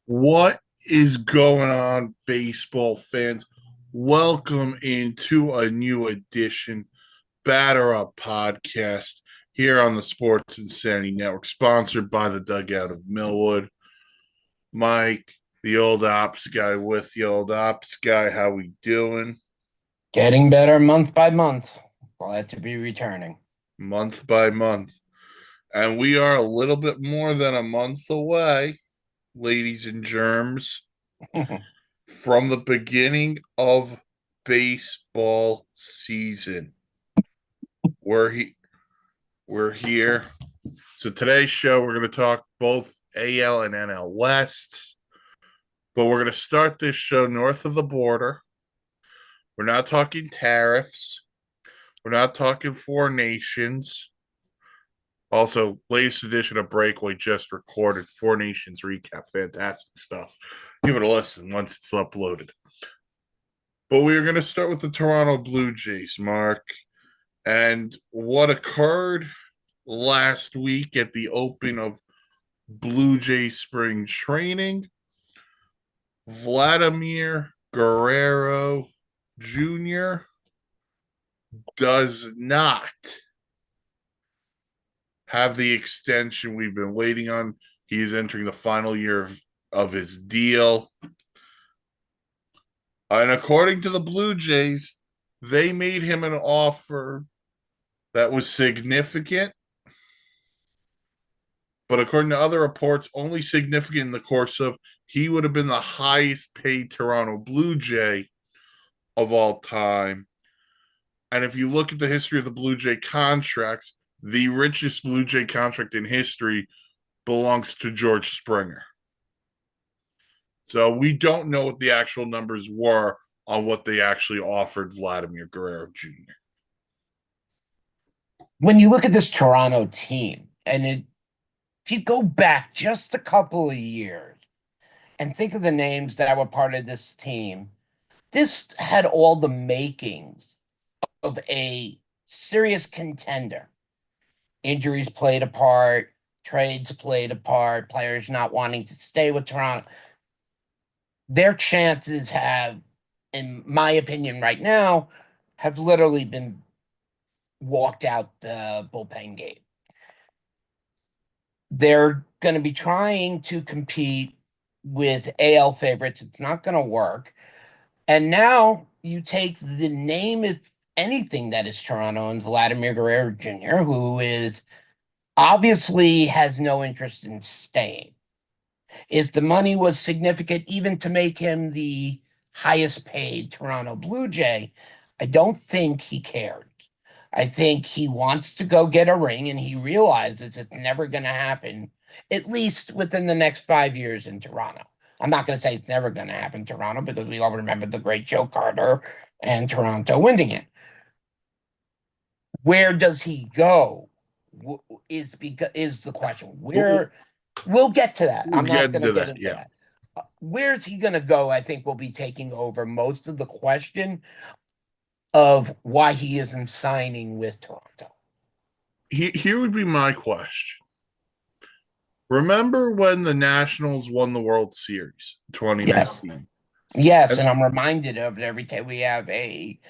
What is going on, baseball fans? Welcome into a new edition Batter Up podcast here on the Sports Insanity Network, sponsored by the Dugout of Millwood. Mike, the old ops guy with the old ops guy. How we doing? Getting better month by month. Glad to be returning. Month by month. And we are a little bit more than a month away, ladies and germs, from the beginning of baseball season. We're he- we're here. So today's show, we're going to talk both AL and NL West, but we're going to start this show north of the border. We're not talking tariffs. We're not talking foreign nations. Also, latest edition of Breakaway just recorded Four Nations recap. Fantastic stuff. Give it a listen once it's uploaded. But we are going to start with the Toronto Blue Jays, Mark. And what occurred last week at the open of Blue Jay spring training, Vladimir Guerrero Jr. does not have the extension we've been waiting on. He is entering the final year of his deal. And according to the Blue Jays, they made him an offer that was significant, but according to other reports, only significant in the course of he would have been the highest paid Toronto Blue Jay of all time. And if you look at the history of the Blue Jay contracts, the richest Blue Jay contract in history belongs to George Springer. So we don't know what the actual numbers were on what they actually offered Vladimir Guerrero Jr. When you look at this Toronto team, if you go back just a couple of years and think of the names that were part of this team, this had all the makings of a serious contender. Injuries played a part, trades played a part, players not wanting to stay with Toronto. Their chances have, in my opinion, right now, have literally been walked out the bullpen gate. They're going to be trying to compete with AL favorites. It's not going to work. And now you take the name, if anything, that is Toronto and Vladimir Guerrero Jr., who is obviously has no interest in staying. If the money was significant, even to make him the highest paid Toronto Blue Jay, I don't think he cared. I think he wants to go get a ring and he realizes it's never going to happen, at least within the next 5 years in Toronto. I'm not going to say it's never going to happen in Toronto because we all remember the great Joe Carter and Toronto winning it. Where does he go? Is the question. We'll, Where we'll get to that. we'll I'm not get going to into get that. into Yeah. that. Where's he going to go? I think will be taking over most of the question of why he isn't signing with Toronto. Here would be my question. Remember when the Nationals won the World Series Yes. 2019? Yes, And and I'm reminded of it every time we have a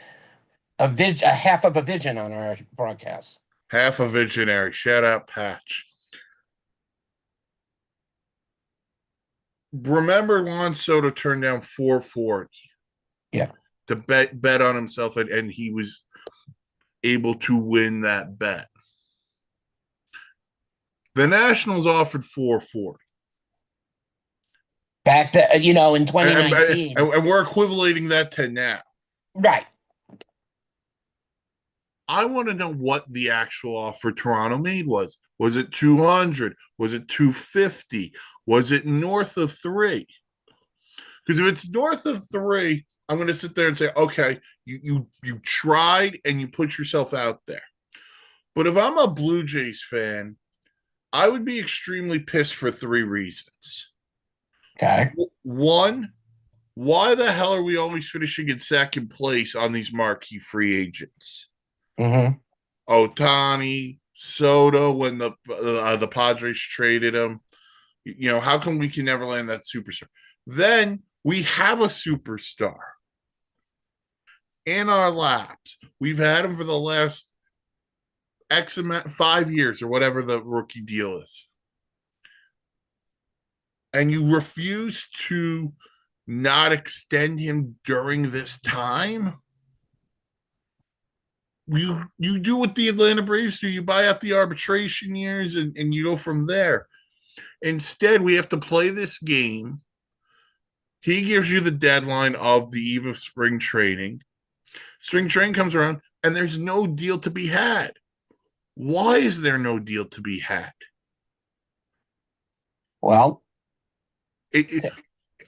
half of a vision on our broadcast. half a visionary. Shout out Patch. Remember Juan Soto turned down 440 Yeah. to bet on himself, and he was able to win that bet. The Nationals offered 440. Back to, in And, 2019. and we're equivalating that to now. Right. I want to know what the actual offer Toronto made was. Was it 200? Was it 250? Was it north of three? Because if it's north of three, I'm going to sit there and say, okay, you tried and you put yourself out there. But if I'm a Blue Jays fan, I would be extremely pissed for three reasons. Okay. One, why the hell are we always finishing in second place on these marquee free agents? Hmm. Otani, Soto when the Padres traded him, How come we can never land that superstar? Then we have a superstar in our laps. We've had him for the last X amount, 5 years or whatever the rookie deal is. And you refuse to not extend him during this time. You do what the Atlanta Braves do. You buy out the arbitration years and you go from there. Instead, we have to play this game. He gives you the deadline of the eve of spring training. Spring training comes around and there's no deal to be had. Why is there no deal to be had? Well,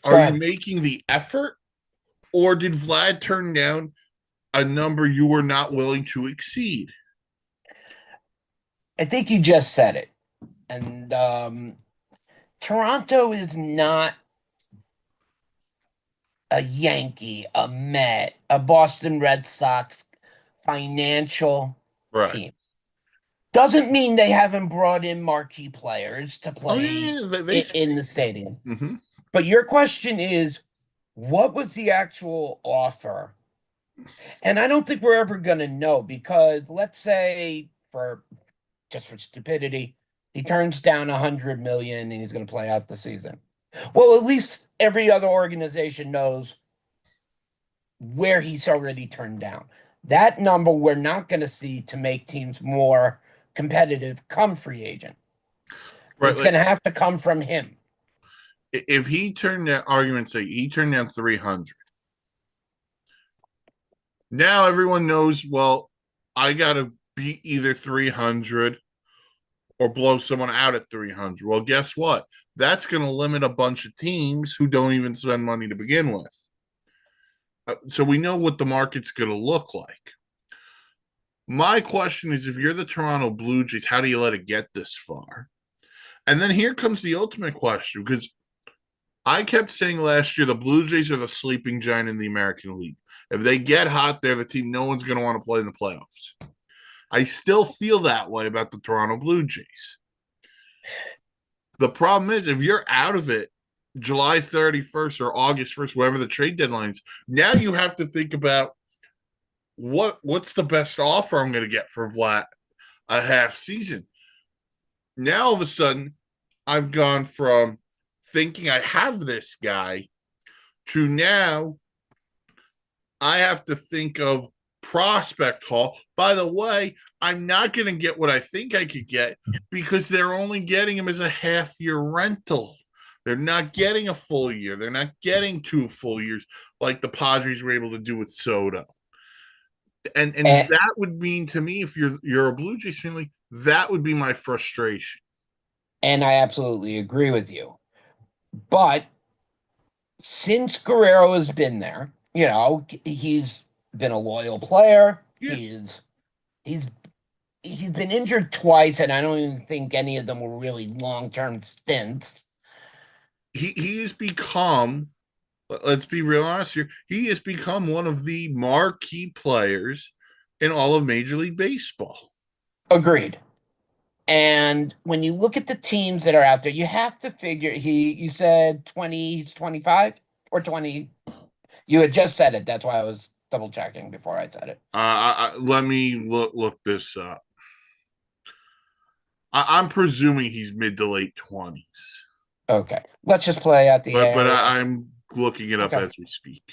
are you making the effort, or did Vlad turn down a number you were not willing to exceed? I think you just said it. And Toronto is not a Yankee, a Met, a Boston Red Sox financial Right. team. Doesn't mean they haven't brought in marquee players to Oh, play yeah. in the stadium. Mhm. But your question is, what was the actual offer? And I don't think we're ever going to know, because let's say, for stupidity, he turns down 100 million and he's going to play out the season. Well, at least every other organization knows where he's already turned down. That number we're not going to see to make teams more competitive come free agent. Right. It's going to have to come from him. If he turned down, argument say he turned down 300. Now everyone knows, well, I got to beat either 300 or blow someone out at 300. Well, guess what? That's going to limit a bunch of teams who don't even spend money to begin with. So we know what the market's going to look like. My question is, if you're the Toronto Blue Jays, how do you let it get this far? And then here comes the ultimate question, because I kept saying last year the Blue Jays are the sleeping giant in the American League. If they get hot, they're the team no one's going to want to play in the playoffs. I still feel that way about the Toronto Blue Jays. The problem is, if you're out of it July 31st or August 1st, whatever the trade deadline is, now you have to think about what's the best offer I'm going to get for Vlad a half season. Now all of a sudden, I've gone from thinking I have this guy to now I have to think of prospect haul. By the way, I'm not going to get what I think I could get because they're only getting him as a half year rental. They're not getting a full year. They're not getting 2 full years like the Padres were able to do with Soto. And that would mean to me, if you're a Blue Jays fan, that would be my frustration. And I absolutely agree with you. But since Guerrero has been there, he's been a loyal player. Yeah. He's been injured twice, and I don't even think any of them were really long-term stints. He has become, let's be real honest here, he has become one of the marquee players in all of Major League Baseball. Agreed. And when you look at the teams that are out there, you have to figure you said 20, he's 25 or 20. You had just said it. That's why I was double checking before I said it. Let me look this up. I'm presuming he's mid to late 20s. Okay. Let's just play at the But I'm looking it up as we speak.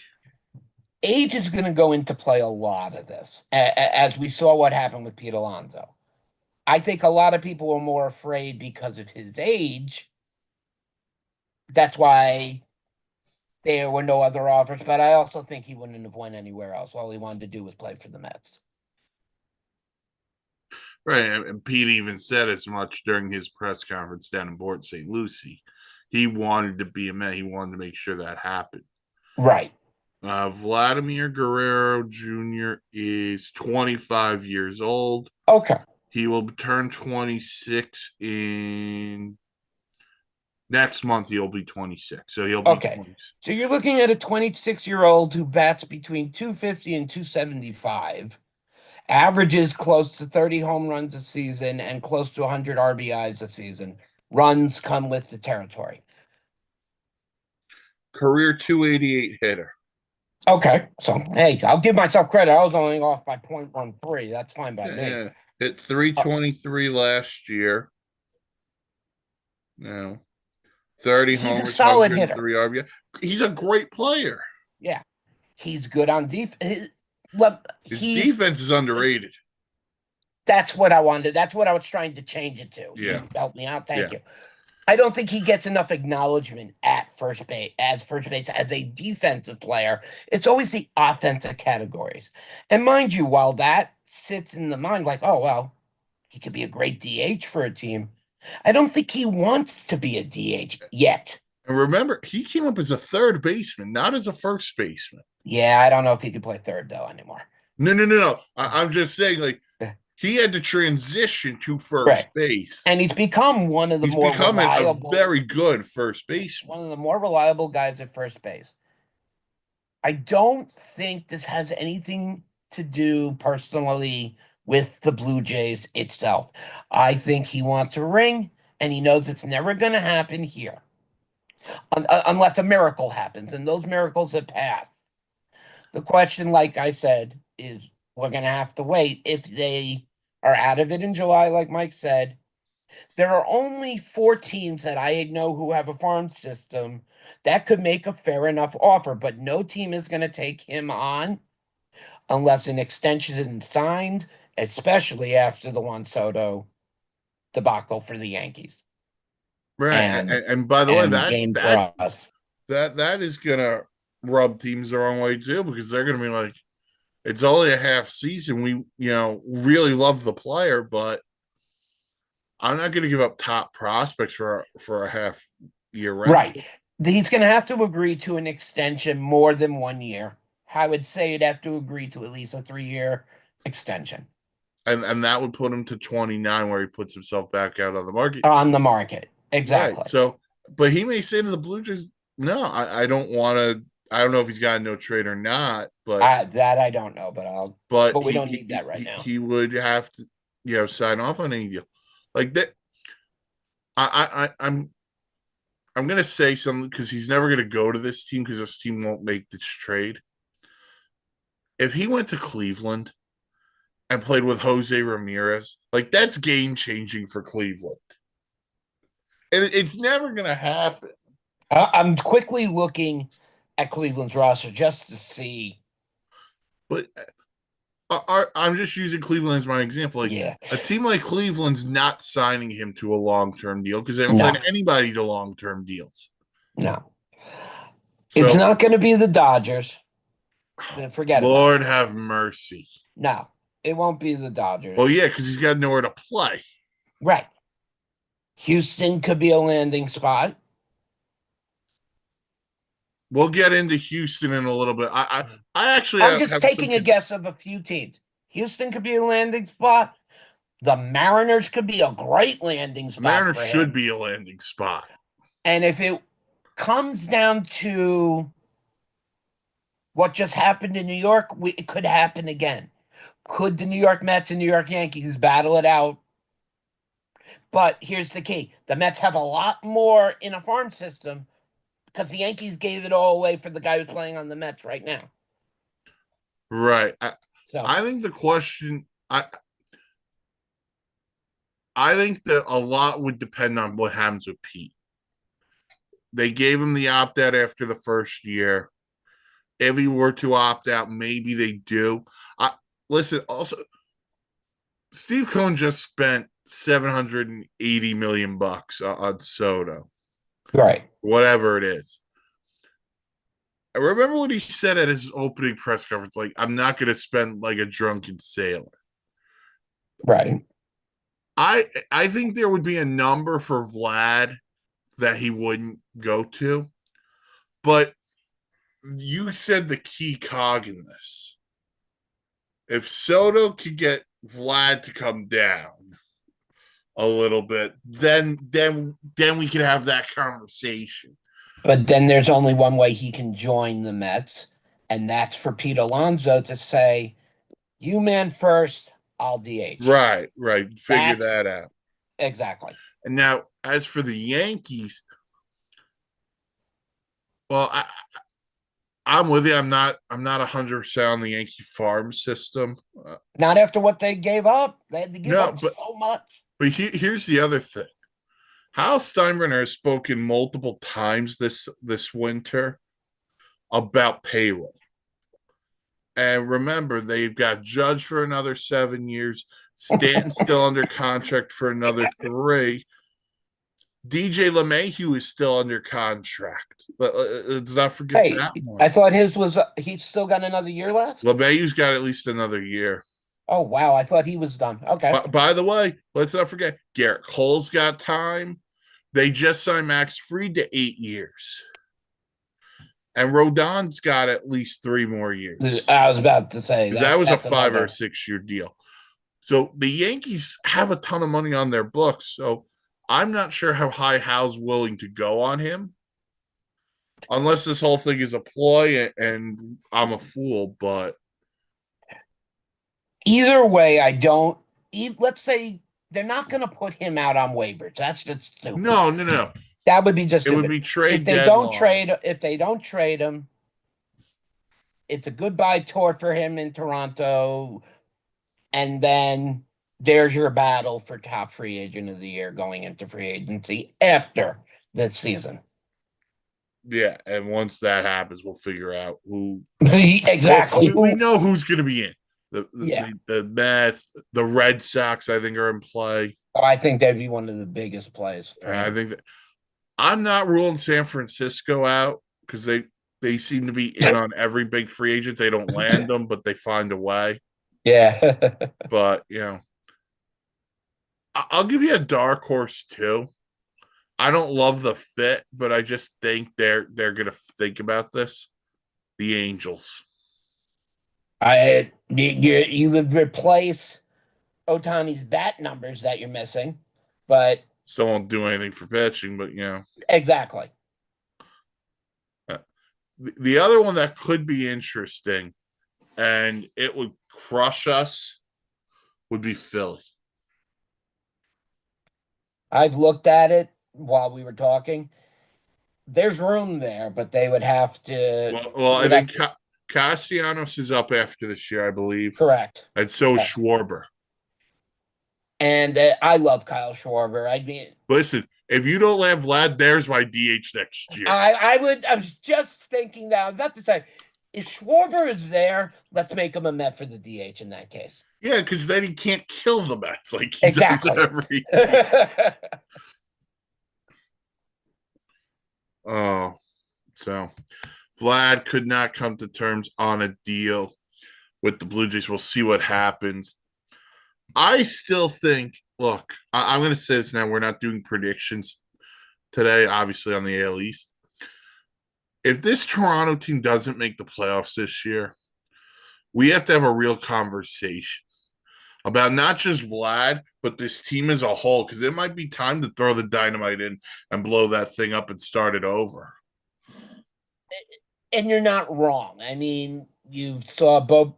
Age is going to go into play a lot of this, as we saw what happened with Pete Alonso. I think a lot of people were more afraid because of his age. That's why there were no other offers, but I also think he wouldn't have went anywhere else. All he wanted to do was play for the Mets. Right, and Pete even said as much during his press conference down in Port St. Lucie. He wanted to be a Met. He wanted to make sure that happened. Right. Vladimir Guerrero Jr. is 25 years old. Okay. He will turn 26 in next month. He'll be 26. So he'll be okay. 26. So you're looking at a 26-year-old who bats between 250 and 275, averages close to 30 home runs a season and close to 100 RBIs a season, runs come with the territory. Career 288 hitter. Okay, so hey, I'll give myself credit. I was only off by 0.13. That's fine by me. Yeah, hit Uh, 323 last year. Now 30 he's a homers, solid hitter. 103 RBI. He's a great player. Yeah, he's good on defense. His He defense is underrated. That's what I wanted. That's what I was trying to change it to. Yeah. You helped me out. Thank Yeah. you. I don't think he gets enough acknowledgement at first base as a defensive player. It's always the offensive categories. And mind you, while that sits in the mind like, oh well, he could be a great DH for a team. I don't think he wants to be a DH yet. And remember, he came up as a third baseman, not as a first baseman. Yeah, I don't know if he could play third though anymore. No. I'm just saying, like, he had to transition to first Right. base. And he's become one of the He's more become reliable, a very good first baseman. one of the more reliable guys at first base. I don't think this has anything to do personally with the Blue Jays itself. I think he wants a ring, and he knows it's never going to happen here unless a miracle happens, and those miracles have passed. The question, like I said, is we're going to have to wait. If they are out of it in July, like Mike said, there are only 4 teams that I know who have a farm system that could make a fair enough offer, but no team is going to take him on unless an extension is signed, especially after the Juan Soto debacle for the Yankees. Right. And by the way, that is gonna rub teams the wrong way too, because they're gonna be like, it's only a half season. We, really love the player, but I'm not gonna give up top prospects for a half year rental. Right. He's gonna have to agree to an extension more than 1 year. I would say you'd have to agree to at least a 3-year extension. And that would put him to 29, where he puts himself back out on the market. On the market. Exactly. Right. So, but he may say to the Blue Jays, no, I don't want to. I don't know if he's got a no trade or not, but that I don't know, but we don't need that right now. He would have to, sign off on any deal like that. I'm gonna say something because he's never gonna go to this team because this team won't make this trade. If he went to Cleveland and played with Jose Ramirez, like, that's game changing for Cleveland. And it's never going to happen. I'm quickly looking at Cleveland's roster just to see. But I'm just using Cleveland as my example. Like, yeah. A team like Cleveland's not signing him to a long-term deal because they don't sign anybody to long-term deals. No. So, it's not going to be the Dodgers. Forget Lord have mercy. No, it won't be the Dodgers. Well, yeah, because he's got nowhere to play. Right. Houston could be a landing spot. We'll get into Houston in a little bit. I'm just taking a guess of a few teams. Houston could be a landing spot. The Mariners could be a great landing spot. Mariners should be a landing spot. And if it comes down to what just happened in New York, it could happen again. Could the New York Mets and New York Yankees battle it out? But here's the key. The Mets have a lot more in a farm system because the Yankees gave it all away for the guy who's playing on the Mets right now. Right. I think the question, I think that a lot would depend on what happens with Pete. They gave him the opt-out after the first year. If he were to opt out, maybe they do. Listen, also, Steve Cohen just spent $780 million on Soto. Right. Whatever it is. I remember what he said at his opening press conference, like, I'm not going to spend like a drunken sailor. Right. I think there would be a number for Vlad that he wouldn't go to. But you said the key cog in this. If Soto could get Vlad to come down a little bit, then we could have that conversation. But then there's only one way he can join the Mets, and that's for Pete Alonso to say, you man first, I'll DH. Right. Figure that out. Exactly. And now, as for the Yankees, well, I'm with you. I'm not 100% on the Yankee farm system. Not after what they gave up. They had to give No, up so much. but here's the other thing. Hal Steinbrenner has spoken multiple times this winter about payroll. And remember, they've got Judge for another 7 years. Stanton still under contract for another 3. DJ LeMahieu is still under contract. Let's not forget Hey, that I one. thought his was he's still got another year left. LeMahieu's got at least another year. Oh wow, I thought he was done. Okay. By the way, let's not forget Garrett Cole's got time. They just signed Max Fried to 8 years. And Rodon's got at least 3 more years. I was about to say Because that was a that's 5 or another. 6 year deal. So the Yankees have a ton of money on their books. So I'm not sure how high Hal's willing to go on him, unless this whole thing is a ploy and I'm a fool. But Either way, I don't. Let's say they're not going to put him out on waivers. That's just stupid. no. That would be just It would stupid. be trade deadline. If they don't trade him, it's a goodbye tour for him in Toronto, and then there's your battle for top free agent of the year going into free agency after this season. Yeah, and once that happens, we'll figure out who Exactly. Well, we know who's going to be in. Yeah. The Mets, the Red Sox, I think are in play. I think that'd be one of the biggest plays. And I think that I'm not ruling San Francisco out because they seem to be in on every big free agent. They don't land them, but they find a way. Yeah. But I'll give you a dark horse too. I don't love the fit, but I just think they're gonna think about this. The Angels. You would replace Otani's bat numbers that you're missing, but Still won't do anything for pitching, but exactly. The other one that could be interesting, and it would crush us, would be Philly. I've looked at it while we were talking. There's room there, but they would have to. Well I think Castellanos is up after this year, I believe. Correct. And so is Schwarber. And I love Kyle Schwarber. Listen, if you don't have Vlad, there's my DH next year. I was just thinking that. I was about to say, if Schwarber is there, let's make him a Met for the DH in that case. Yeah, because then he can't kill the Mets like he exactly. does every. Oh, so Vlad could not come to terms on a deal with the Blue Jays. We'll see what happens. I still think, look, I'm going to say this now. We're not doing predictions today, obviously, on the AL East. If this Toronto team doesn't make the playoffs this year, we have to have a real conversation about not just Vlad, but this team as a whole, because it might be time to throw the dynamite in and blow that thing up and start it over. And you're not wrong. I mean, you saw Bo.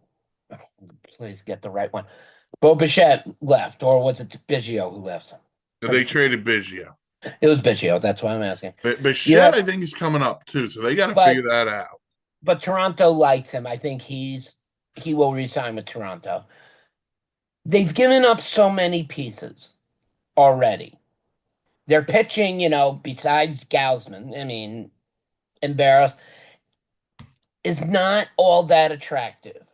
Please get the right one. Bo Bichette left, or was it Biggio who left? They traded Biggio. It was Biggio. That's why I'm asking. Bichette, I think, is coming up too, so they got to figure that out. But Toronto likes him. I think he will resign with Toronto. They've given up so many pieces already. They're pitching, besides Gausman, and Barros, is not all that attractive.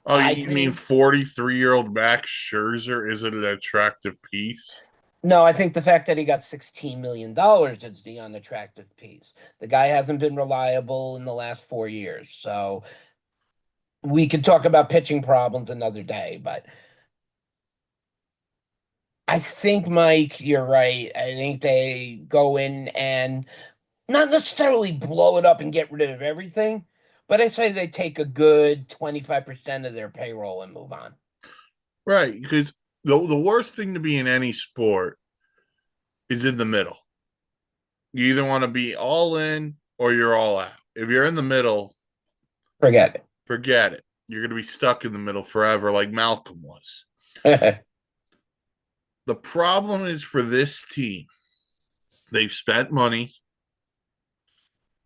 Oh, you mean 43-year-old Max Scherzer isn't an attractive piece? No, I think the fact that he got $16 million is the unattractive piece. The guy hasn't been reliable in the last 4 years. So we could talk about pitching problems another day, but I think, Mike, you're right. I think they go in and not necessarily blow it up and get rid of everything, but I say they take a good 25% of their payroll and move on. Right, because the worst thing to be in any sport is in the middle. You either want to be all in or you're all out. If you're in the middle, forget it. You're going to be stuck in the middle forever like Malcolm was. The problem is for this team, they've spent money,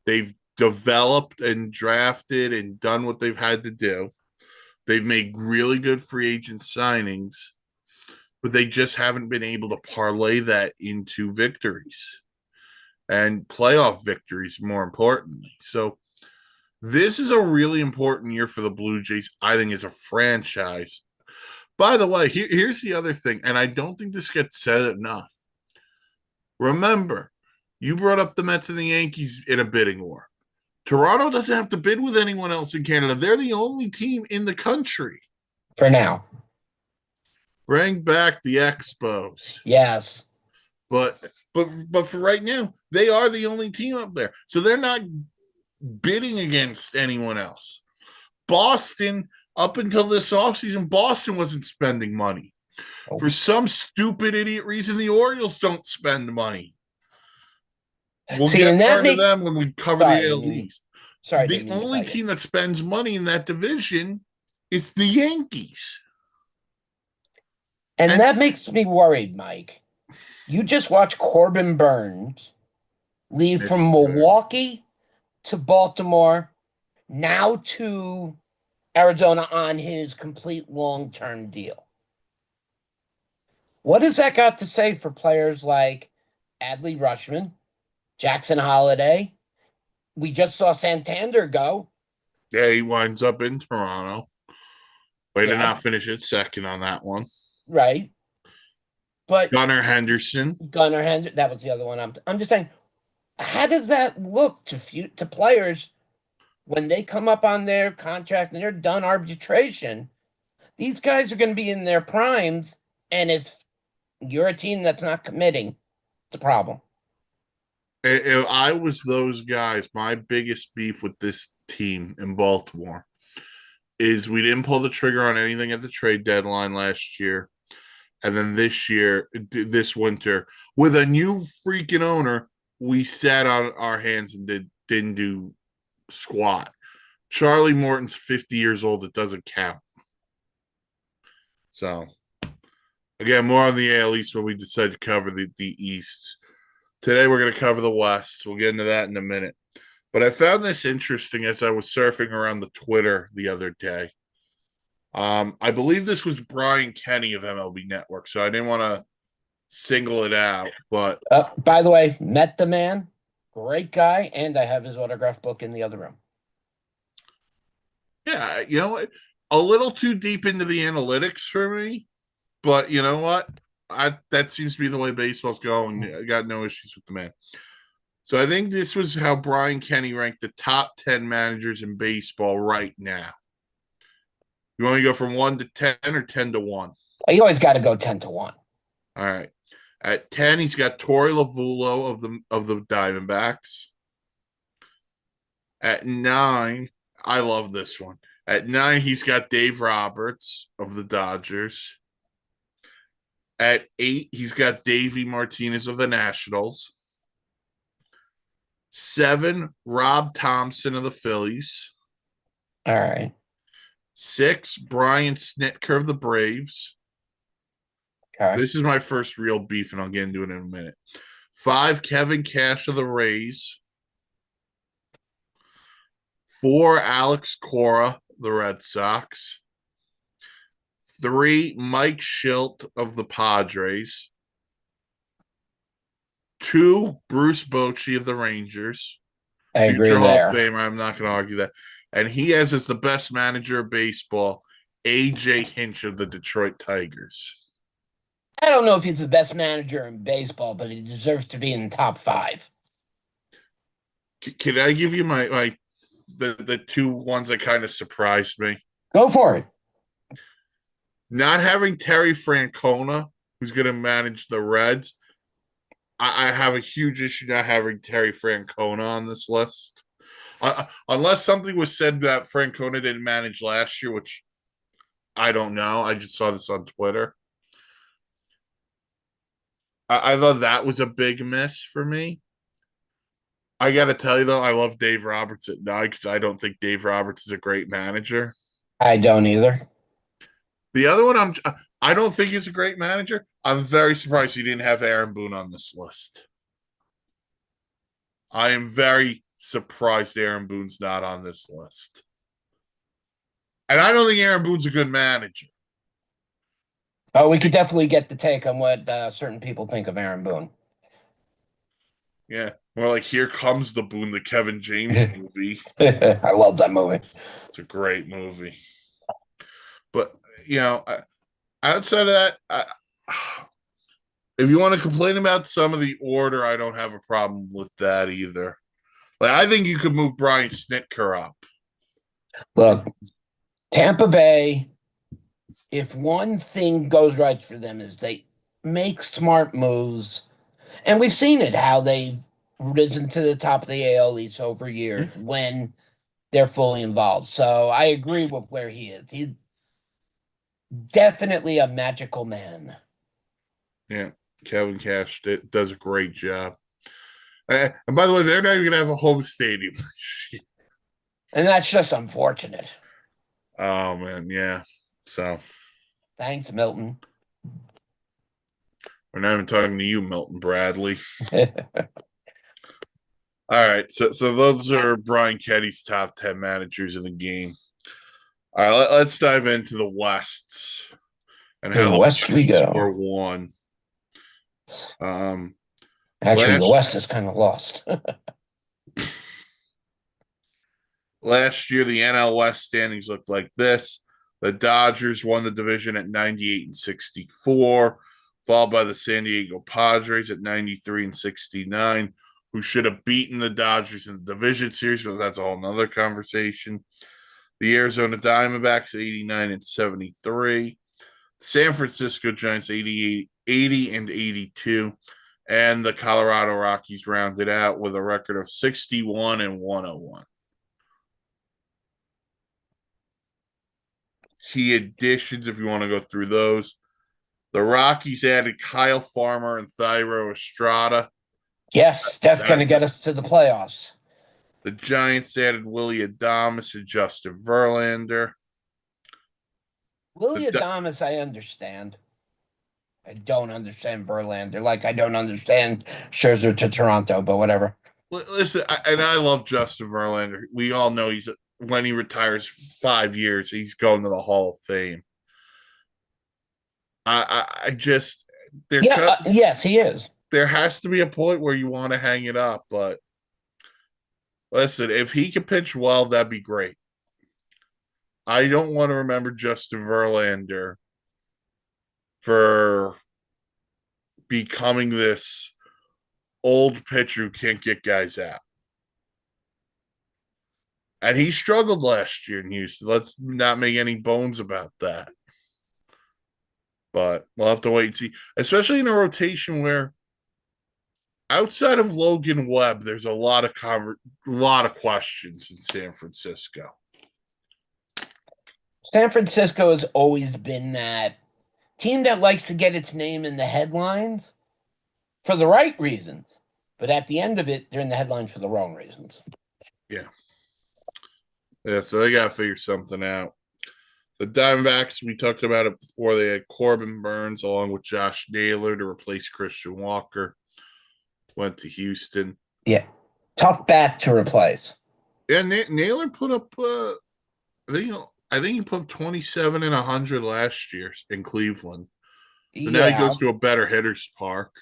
they've developed and drafted and done what they've had to do. They've made really good free agent signings, but they just haven't been able to parlay that into victories and playoff victories, more importantly. So, this is a really important year for the Blue Jays, I think, as a franchise. By the way, here's the other thing, and I don't think this gets said enough. Remember, you brought up the Mets and the Yankees in a bidding war. Toronto doesn't have to bid with anyone else in Canada. They're the only team in the country. For now. Bring back the Expos. Yes. But for right now, they are the only team up there. So they're not bidding against anyone else. Boston, up until this offseason, Boston wasn't spending money. Oh. For some stupid idiot reason, the Orioles don't spend money. We'll get more to them when we cover the AL East. Sorry, the only team that spends money in that division is the Yankees. And that makes me worried, Mike. You just watch Corbin Burnes leave from Milwaukee to Baltimore, now to Arizona on his complete long-term deal. What has that got to say for players like Adley Rutschman, Jackson Holliday? We just saw Santander go. Yeah, he winds up in Toronto. Way to not finish it second on that one. Right. But Gunnar Henderson. That was the other one. I'm just saying, how does that look to players when they come up on their contract and they're done arbitration? These guys are going to be in their primes, and if you're a team that's not committing, it's a problem. If I was those guys, my biggest beef with this team in Baltimore is we didn't pull the trigger on anything at the trade deadline last year. And then this winter, with a new freaking owner, we sat on our hands and didn't do squat. Charlie Morton's 50 years old. It doesn't count. So, again, more on the AL East when we decide to cover the East. Today, we're going to cover the West. We'll get into that in a minute. But I found this interesting as I was surfing around the Twitter the other day. I believe this was Brian Kenny of MLB Network, so I didn't want to single it out. But by the way, met the man, great guy, and I have his autograph book in the other room. Yeah, you know what? A little too deep into the analytics for me, but you know what? That seems to be the way baseball's going. I got no issues with the man. So I think this was how Brian Kenny ranked the top 10 managers in baseball right now. You want to go from 1 to 10 or 10 to 1? You always got to go 10 to 1. All right. At 10, he's got Torey Lovullo of the Diamondbacks. At 9, I love this one. At 9, he's got Dave Roberts of the Dodgers. At 8, he's got Davey Martinez of the Nationals. 7, Rob Thompson of the Phillies. All right. 6, Brian Snitker of the Braves. Okay. This is my first real beef, and I'll get into it in a minute. 5, Kevin Cash of the Rays. 4, Alex Cora, the Red Sox. 3, Mike Shildt of the Padres. 2, Bruce Bochy of the Rangers. I agree there. Hall of Famer, I'm not going to argue that. And he has as the best manager of baseball, A.J. Hinch of the Detroit Tigers. I don't know if he's the best manager in baseball, but he deserves to be in the top 5. Can I give you the 2 ones that kind of surprised me? Go for it. Not having Terry Francona, who's going to manage the Reds. I have a huge issue not having Terry Francona on this list. Unless something was said that Francona didn't manage last year, which I don't know. I just saw this on Twitter. I thought that was a big miss for me. I got to tell you, though, I love Dave Roberts at 9 because I don't think Dave Roberts is a great manager. I don't either. The other one, I don't think he's a great manager. I'm very surprised he didn't have Aaron Boone on this list. I am very surprised Aaron Boone's not on this list. And I don't think Aaron Boone's a good manager. Oh, we could definitely get the take on what certain people think of Aaron Boone. Yeah. More like Here Comes the Boone, the Kevin James movie. I love that movie. It's a great movie. But, outside of that, if you want to complain about some of the order, I don't have a problem with that either. Like, I think you could move Brian Snitker up. Look, Tampa Bay, if one thing goes right for them is they make smart moves, and we've seen it how they've risen to the top of the AL East over years when they're fully involved. So I agree with where he is. He's definitely a magical man. Yeah, Kevin Cash does a great job. And by the way, they're not even going to have a home stadium. And that's just unfortunate. Oh, man, yeah. So Thanks, Milton. we're not even talking to you, Milton Bradley. All right, so those are Brian Keddy's top 10 managers in the game. All right, let's dive into the Wests and how the West we go. Were won. Actually, the West is kind of lost. Last year, the NL West standings looked like this. The Dodgers won the division at 98 and 64, followed by the San Diego Padres at 93 and 69, who should have beaten the Dodgers in the division series, but that's a whole nother conversation. The Arizona Diamondbacks 89 and 73, San Francisco Giants 80 and 82, and the Colorado Rockies rounded out with a record of 61 and 101. Key additions, if you want to go through those. The Rockies added Kyle Farmer and Thairo Estrada. Yes, that's going to get us to the playoffs. The Giants added Willy Adames and Justin Verlander. Willy Adames, I understand. I don't understand Verlander. Like, I don't understand Scherzer to Toronto, but whatever. Listen, I love Justin Verlander. We all know when he retires 5 years, he's going to the Hall of Fame. Yes, he is. There has to be a point where you want to hang it up, but listen, if he can pitch well, that'd be great. I don't want to remember Justin Verlander for becoming this old pitcher who can't get guys out. And he struggled last year in Houston. Let's not make any bones about that. But we'll have to wait and see, especially in a rotation where outside of Logan Webb, there's a lot of questions in San Francisco. San Francisco has always been that team that likes to get its name in the headlines for the right reasons, but at the end of it, they're in the headlines for the wrong reasons. Yeah. Yeah, so they got to figure something out. The Diamondbacks, we talked about it before. They had Corbin Burns along with Josh Naylor to replace Christian Walker. Went to Houston. Yeah. Tough bat to replace. Yeah, Naylor put up, I think he put up 27 and 100 last year in Cleveland. So now he goes to a better hitter's park.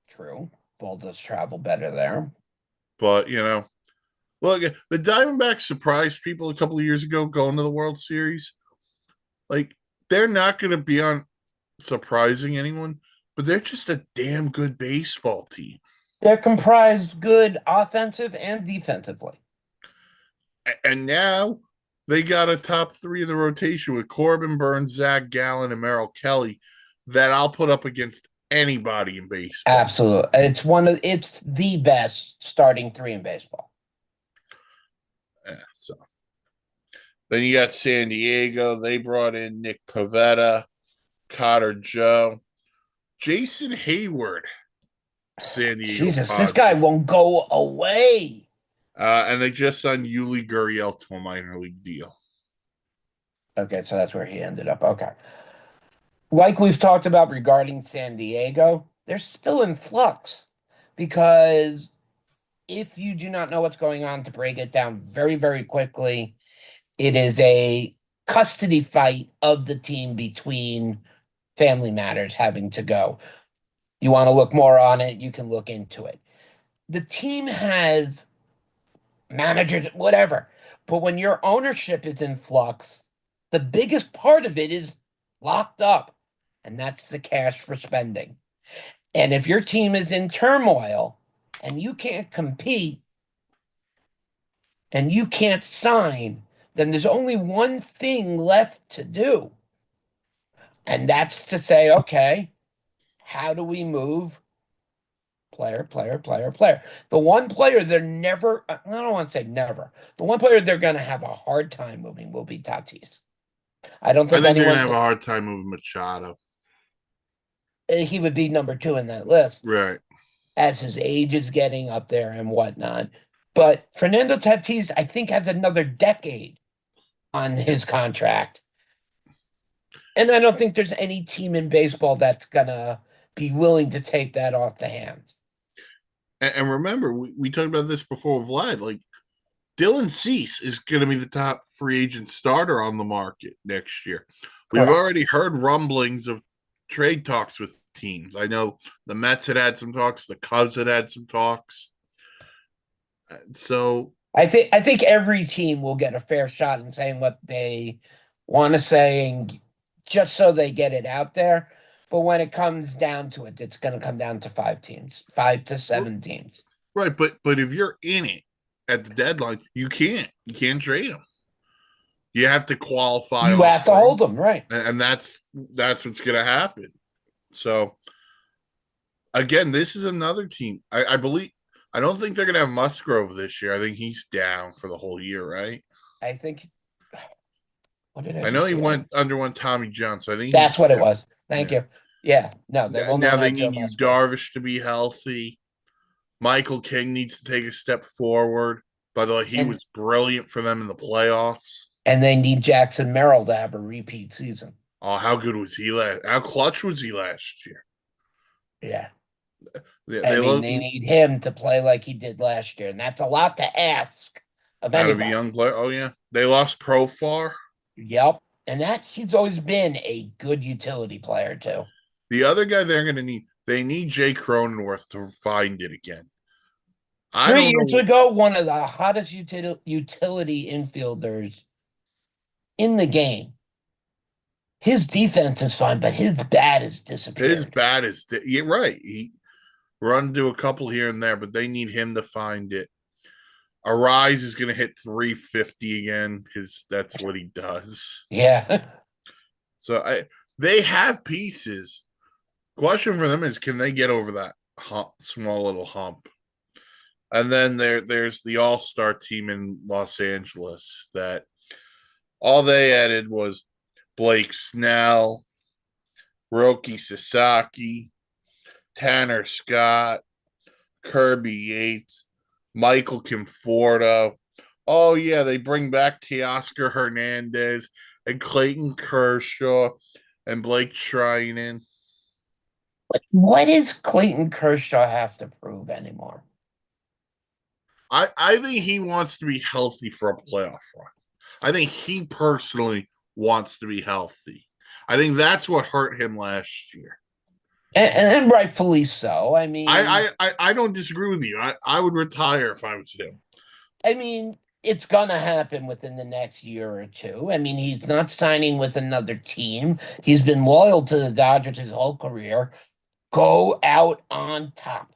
True. Ball does travel better there. But, look, the Diamondbacks surprised people a couple of years ago going to the World Series. Like, they're not going to be on surprising anyone, but they're just a damn good baseball team. They're comprised good offensive and defensively. And now they got a top three in the rotation with Corbin Burns, Zach Gallen, and Merrill Kelly that I'll put up against anybody in baseball. Absolutely. It's the best starting three in baseball. Yeah, so then you got San Diego. They brought in Nick Pivetta, Cotter Joe, Jason Hayward. San Diego. Jesus, this guy won't go away. And they just signed Yuli Gurriel to a minor league deal. Okay, so that's where he ended up. Okay. like we've talked about regarding San Diego, they're still in flux because if you do not know what's going on, to break it down very, very quickly, it is a custody fight of the team between Family Matters having to go. You want to look more on it, you can look into it. The team has managers, whatever. But when your ownership is in flux, the biggest part of it is locked up, and that's the cash for spending. And if your team is in turmoil and you can't compete and you can't sign, then there's only one thing left to do. And that's to say, okay, how do we move player, player, player, player? The one player they're never, I don't want to say never, the one player they're going to have a hard time moving will be Tatis. I don't I think think they're gonna anyone, have a hard time moving Machado. he would be number two in that list Right. as his age is getting up there and whatnot. But Fernando Tatis, I think, has another decade on his contract. And I don't think there's any team in baseball that's going to be willing to take that off the hands. And remember, we talked about this before, Vlad. Like Dylan Cease is going to be the top free agent starter on the market next year. We've Correct. already heard rumblings of trade talks with teams. I know the Mets had some talks, the Cubs had some talks. So I think every team will get a fair shot in saying what they want to say and just so they get it out there. But when it comes down to it, it's going to come down to five teams, 5 to 7 teams. right, but if you're in it at the deadline, you can't trade them. You have to qualify You have to offer hold them, them, right? and that's what's going to happen. So again, this is another team. I believe. I don't think they're going to have Musgrove this year. I think he's down for the whole year, right? I think, what did I I know just he see? underwent Tommy John, so I think That's he's what it down. was. Thank Yeah. you. Yeah, no, they will Now not they have Joe need you, Musgrove. Darvish, to be healthy. Michael King needs to take a step forward. By the way, he And was brilliant for them in the playoffs. and they need Jackson Merrill to have a repeat season. Oh, how good was he last? How clutch was he last year? Yeah. I They mean, look they need him to play like he did last year, and that's a lot to ask of out of a anybody. young player. Oh yeah, they lost Profar. Yep. And that he's always been a good utility player too. The other guy they're going to need, they need Jay Cronenworth to find it again. I Three don't years know. ago, one of the hottest utility infielders in the game. His defense is fine, but his bat has His disappeared. bat is, you're right. He run to a couple here and there, but they need him to find it. Arise is going to hit 350 again because that's what he does. Yeah. So they have pieces. Question for them is, can they get over that small little hump? And then there's the All Star team in Los Angeles that all they added was Blake Snell, Roki Sasaki, Tanner Scott, Kirby Yates, Michael Conforto. Oh yeah, they bring back Teoscar Hernandez and Clayton Kershaw and Blake Trinan. What does Clayton Kershaw have to prove anymore? I think he wants to be healthy for a playoff run. I think he personally wants to be healthy. I think that's what hurt him last year. And rightfully so. I don't disagree with you. I would retire if I was him. I mean, it's gonna happen within the next year or two. I mean, he's not signing with another team. He's been loyal to the Dodgers his whole career. Go out on top.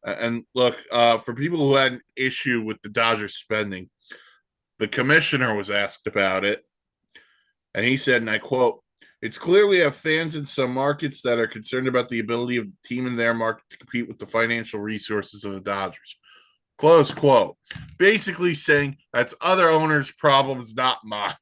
And look, for people who had an issue with the Dodgers spending, the commissioner was asked about it, and he said, and I quote, "It's clear we have fans in some markets that are concerned about the ability of the team in their market to compete with the financial resources of the Dodgers." Close quote. Basically saying that's other owners' problems, not mine.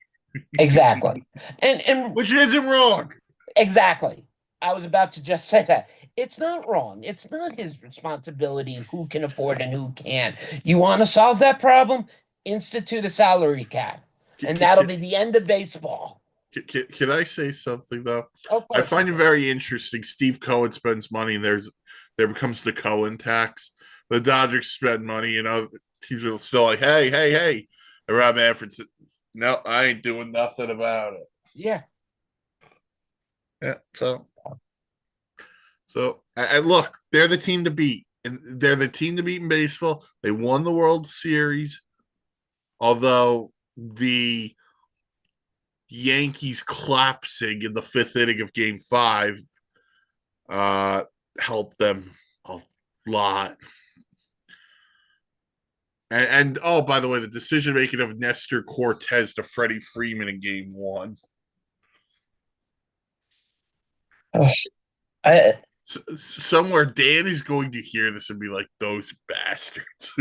Exactly. And Which isn't wrong. exactly. I was about to just say that. It's not wrong. It's not his responsibility who can afford and who can't. You want to solve that problem? Institute a salary cap. Can, And can, that'll can, be the end of baseball. Can I say something though? Of I course you find it can. very interesting. Steve Cohen spends money, and there becomes the Cohen tax. The Dodgers spend money, teams are still like, hey, hey, hey. And Rob Manfred said, no, I ain't doing nothing about it. Yeah. Yeah, so look, they're the team to beat, and they're the team to beat in baseball. They won the World Series, although the Yankees collapsing in the fifth inning of Game Five uh, helped them a lot. Oh, by the way, the decision making of Nestor Cortez to Freddie Freeman in Game One. Ugh. I, Somewhere, Dan is going to hear this and be like, "Those bastards."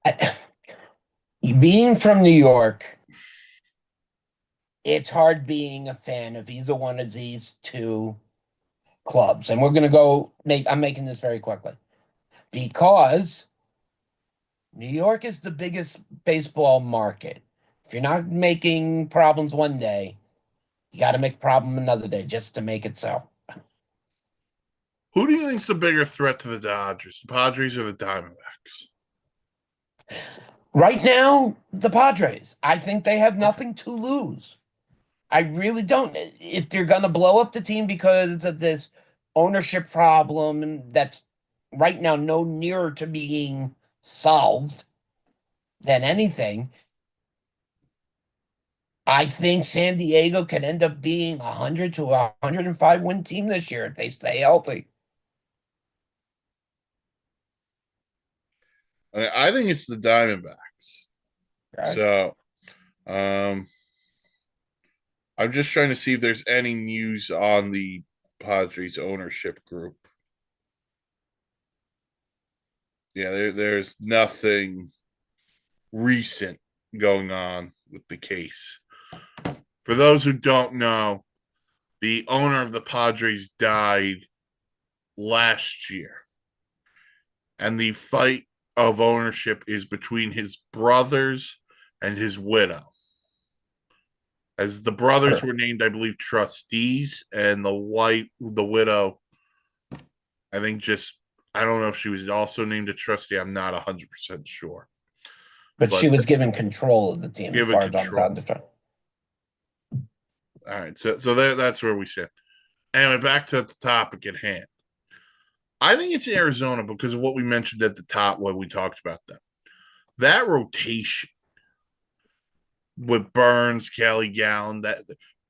I, being from New York, it's hard being a fan of either one of these two clubs. And we're going to I'm making this very quickly because New York is the biggest baseball market. If you're not making problems one day, you got to make problem another day just to make it so. Who do you think's the bigger threat to the Dodgers, the Padres or the Diamondbacks? Right now, the Padres, I think they have nothing to lose. I really don't. If they're going to blow up the team because of this ownership problem that's right now no nearer to being solved than anything, I think San Diego can end up being 100 to 105 win team this year if they stay healthy. I think it's the Diamondbacks. Okay? So, um, I'm just trying to see if there's any news on the Padres ownership group. Yeah, there's nothing recent going on with the case. For those who don't know, the owner of the Padres died last year, and the fight of ownership is between his brothers and his widow. As the brothers were named, I believe, trustees, and the widow, I think just I don't know if she was also named a trustee. I'm not 100% sure, But she but was given control of the team as given far as I'm control. concerned. All right, so that's where we sit. Anyway, back to the topic at hand. I think it's Arizona because of what we mentioned at the top when we talked about them. That rotation with Burns, Kelly Gallen, that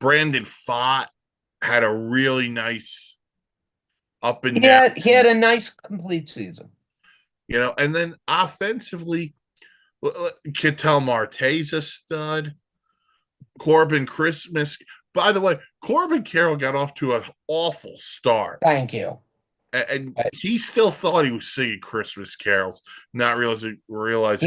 Brandon Pfaadt had a really nice up and down. He had a nice complete season. And then offensively, Ketel Marte's a stud. Corbin Christmas. By the way, Corbin Carroll got off to an awful start. Thank you. And he still thought he was singing Christmas carols, not realizing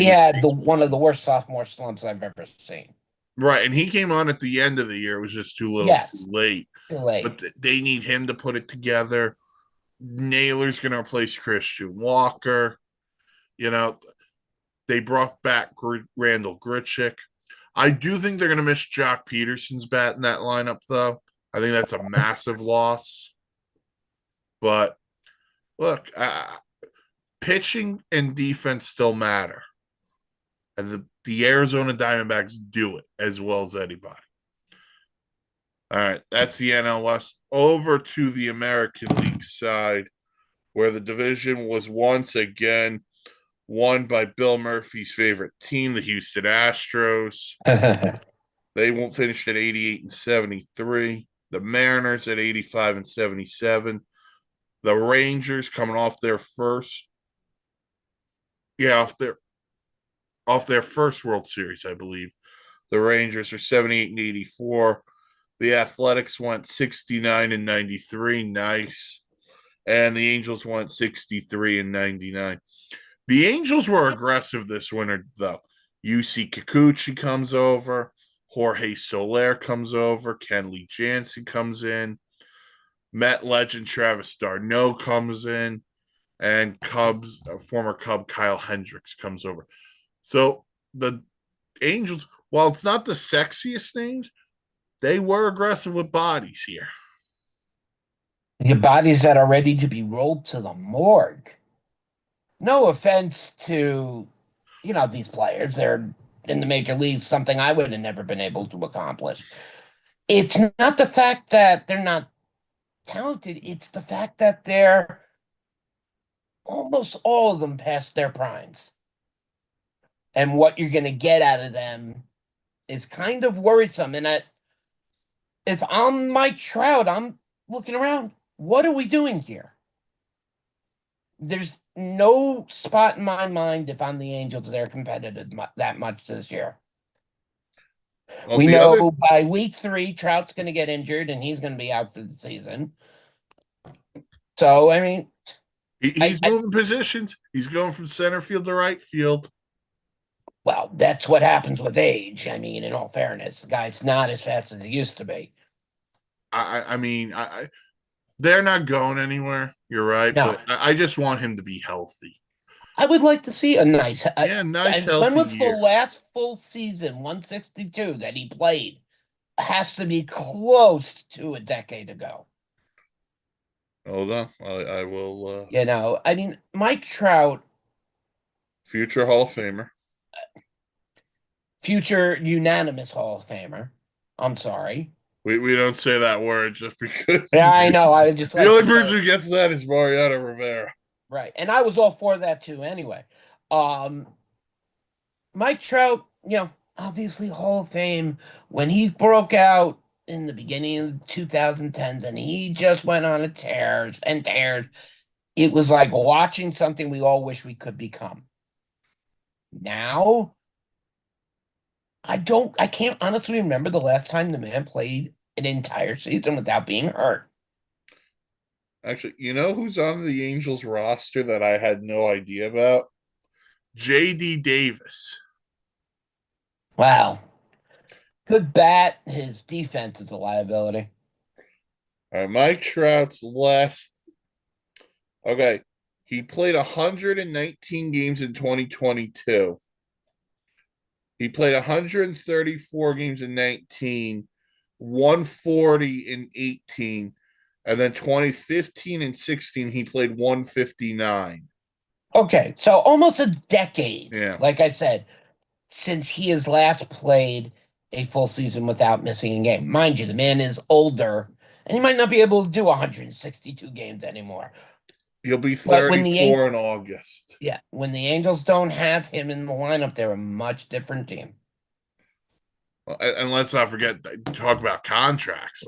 He had one of the worst sophomore slumps I've ever seen. right. And he came on at the end of the year. It was just too little, too Yes, late. too late. But they need him to put it together. Naylor's going to replace Christian Walker. They brought back Randall Grichuk. I do think they're going to miss Jock Peterson's bat in that lineup, though. I think that's a massive loss. But look, pitching and defense still matter. And the Arizona Diamondbacks do it as well as anybody. All right, that's the NL West. Over to the American League side, where the division was once again won by Bill Murphy's favorite team, the Houston Astros. They won't finish at 88 and 73. The Mariners at 85 and 77. The Rangers coming off their first, off their first World Series, I believe. The Rangers are 78 and 84. The Athletics went 69 and 93. Nice. And the Angels went 63 and 99. The Angels were aggressive this winter, though. UC Kikuchi comes over. Jorge Soler comes over. Kenley Jansen comes in. Met legend Travis d'Arnaud comes in. And former Cub Kyle Hendricks comes over. So the Angels, while it's not the sexiest names, they were aggressive with bodies here. Your bodies that are ready to be rolled to the morgue. No offense to, these players. They're in the major leagues, something I would have never been able to accomplish. It's not the fact that they're not talented, it's the fact that they're almost all of them past their primes. And what you're going to get out of them is kind of worrisome. And if I'm Mike Trout, I'm looking around. What are we doing here? There's no spot in my mind if I'm the Angels they're competitive that much this year. Well, We the know other, by week 3, Trout's going to get injured and he's going to be out for the season. So, I mean, he's moving positions. He's going from center field to right field. well, that's what happens with age. I mean, in all fairness, the guy's not as fast as he used to be. I mean, they're not going anywhere. You're right, No, but I just want him to be healthy. I would like to see a nice. Yeah, nice When healthy was the year. last full season, 162, that he played? Has to be close to a decade ago. Hold on, I will. I mean, Mike Trout, Future Hall of Famer. future unanimous Hall of Famer. I'm sorry. We don't say that word just because. Yeah, I know. I just The like only to person say who gets that is Mariano Rivera. right, and I was all for that too. Anyway, um, Mike Trout, obviously Hall of Fame when he broke out in the beginning of the 2010s, and he just went on a tears and tears. It was like watching something we all wish we could become. Now, I can't honestly remember the last time the man played an entire season without being hurt. Actually, you know who's on the Angels roster that I had no idea about? JD Davis. Wow. Good bat. His defense is a liability. All right, Mike Trout's last. Okay, he played 119 games in 2022. He played 134 games in 19, 140 in 18, and then 2015 and 16 he played 159. Okay, so almost a decade, Yeah. like I said, since he has last played a full season without missing a game. Mind you, the man is older and he might not be able to do 162 games anymore. He'll be But 34 in August. when the Angels don't have him in the lineup, they're a much different team. And let's not forget, talk about contracts.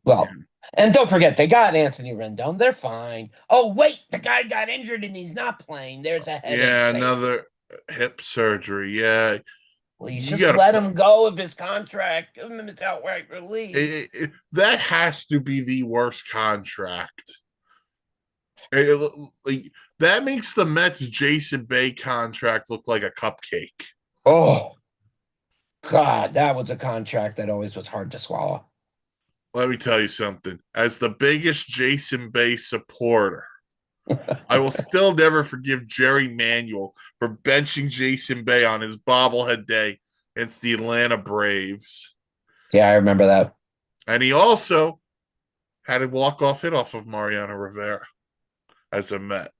Well, and don't forget, they got Anthony Rendon. They're fine. Oh, wait, the guy got injured and he's not playing. There's a headache. Yeah, another hip surgery. Yeah. Please just let him go of his contract. Give him his outright release. That has to be the worst contract. That makes the Mets Jason Bay contract look like a cupcake. Oh, God, that was a contract that always was hard to swallow. Let me tell you something. As the biggest Jason Bay supporter, I will still never forgive Jerry Manuel for benching Jason Bay on his bobblehead day against the Atlanta Braves. Yeah, I remember that. And he also had a walk-off hit off of Mariano Rivera as a Met.